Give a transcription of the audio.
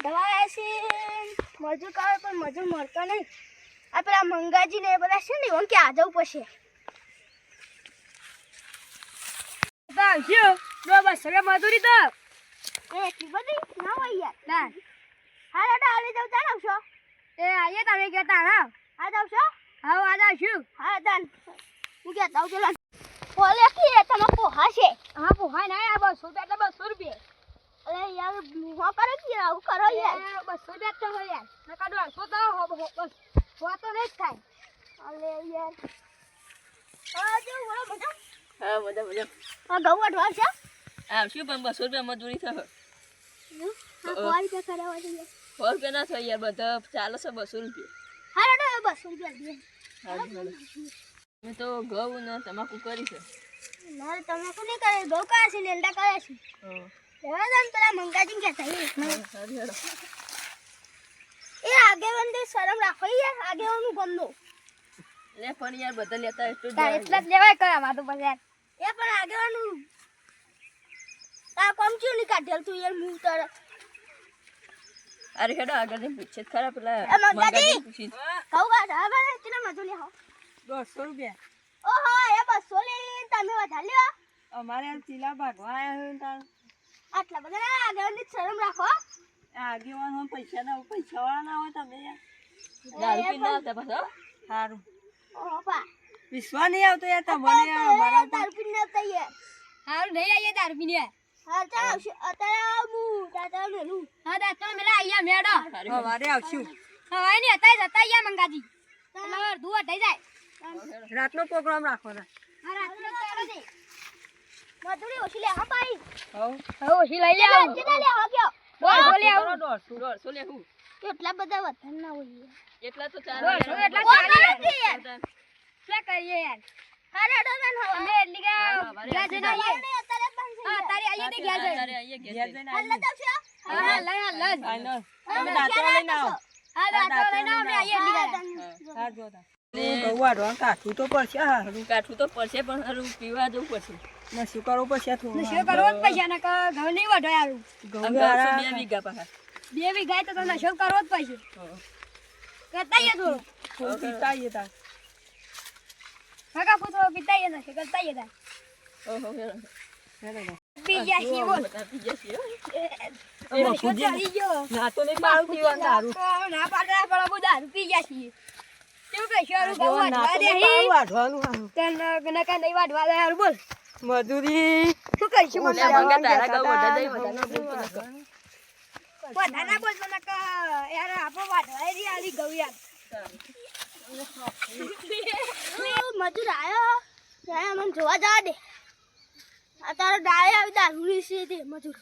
વાઢવા છે મજૂર કરે પણ મજૂર મળતો નહીં આ પેલા મંગાજી ને બધા છે ને ઓમ કે આ જવું પડશે બસ હવે મજૂરી તો એટલી બધી ના હોય યાર ના હાલો તો હાલે જાવ ચાલ આવશો એ આઈએ તમે કહેતા હા આજ આવશો હા આજ આવશું હા દાન હું કહેતા આવું ચલો બોલે કે તમે પોહા છે હા પોહાય ના આ 200 રૂપિયા એટલે 200 રૂપિયા અરે યાર હું કરે કે આવું કરો યાર 200 રૂપિયા તો હોય યાર નકા 200 તો બસ હો તો નહીં થાય અલે યાર આ જો બોલો મજા હા મજા આ ઘઉં વાઢવા છે આવશું પણ 200 રૂપિયા મજૂરી થશે આ કોઈ પે કરાવવા દે 100 રૂપિયા ના થાય યાર બધા ચાલે છે 200 રૂપિયા હાલો તો 200 રૂપિયા દે મેં તો ઘઉં ને તમાકુ કરી છે ના તમાકુ નહીં કરે ઘઉં કરે છે લેંડા કરે છે હા જરા પેલા મંગાજી કે થાય સારી હેડો એ આગેવાન દે શરમ રાખો યાર આગેવાન નું ગમનો લે પણ યાર બધા લેતા એટલું તાર એટલા જ લેવાય કરે આમાં તો પછી યાર એ પણ આગેવાન નું તા કોમ ક્યું ની કાઢેલ તું યાર મું તર અરે હેડો આગળ જઈને પૂછે ખરા પેલા એ મંગાજી! પૂછી કહું વાત હવે કેટલા મજૂરી હો 200 રૂપિયા ઓહો એ 200 લે તમે વધાર લ્યો અમારે ચીલા ભાગવા આવ્યા તાર આટલા બધા આગેવાન ની શરમ રાખો આગેવાન હોય પૈસા વાળા ના હોય તમે યાર દારૂ પીને ના આવતા પાછો સારું ઓહો પા વિશ્વાસ નહીં આવતો યાર તમને યાર અમારા ઉપર તાર પીને તૈયાર હારું નહીં આઈએ દારૂ પીને હા ચાલ આવશે અત્યારે હું દાદા મેલું હા દા તો મેલા આયા મેડો સવારે આવશું હવે ની હતા જતા આયા મંગાજી તમાર દુવા થઈ જાય રાતનો પ્રોગ્રામ રાખવાનો હા રાત્રે ચાલો દે મજૂરી ઓછી લે હા ભાઈ હવે ઓછી લઈ લે આવું કેટલા લે હો કયો બોલ લે આવું 150 લે હું એટલા બધા વધાર ના હોય એટલા તો ચાલે 150 એટલા યાર ચાલે યાર શું કરીએ યાર અરે ડોમેન હો અમે એટલી કે ગયા જઈને આઈએ અત્યારે બંધ હા તારી આઈએ ને ગયા જઈને તારે આઈએ ઘેર ઘેર જઈને હાલ જાવશે હા લઈ હાલ આવીને તમે દાંતો લઈને આવો હા દાતો લઈને અમે આઈએ એટલી ગયા હા જોતા ઘઉં વાઢવાનું કાઠું તો પડશે હારું કાઠું તો પડશે પણ હારું પીવા જવું પડશે ને શું કરવું પડશે થોડું નશો કરવો જ પૈસા ને ઘઉં નહીં વાઢો યાર ઘઉં બે વાળા વીઘા પાછા 2 વીઘા તો નશો કરવો જ પૈસે કરતા આઈએ થોડું થોડું પીતા આવીએ તાર કાકા પૂછો પીતા આઈએ નશો કરતા આઈએ તાર ઓહો હેડો હેડો પી ગયા છીએ બોલ બધા પી જશે નશો ચડી ગયો ના તો નહીં પાડું પીવાનું દારૂ ના પાડે પણ બહુ દારૂ પી ગયા છીએ શું કહીશું હારું ઘઉં ના વાઢવા તો દે નહીં પાડું વાઢવાનું હારું તને નકા નહીં વાઢવા દે હારું બોલ મજૂરી શું કહીશું લે મંગા તારા ગાવ બધા જઈ બધા ના બોલ બધા ના બોલ નકા યાર આપો વાઢવા રી આલી ઘઉં યાર મજૂર આયો ત્યારે મને જોવા જવા દે આ તારો ડાળે આવી દારૂ છે તે મજૂર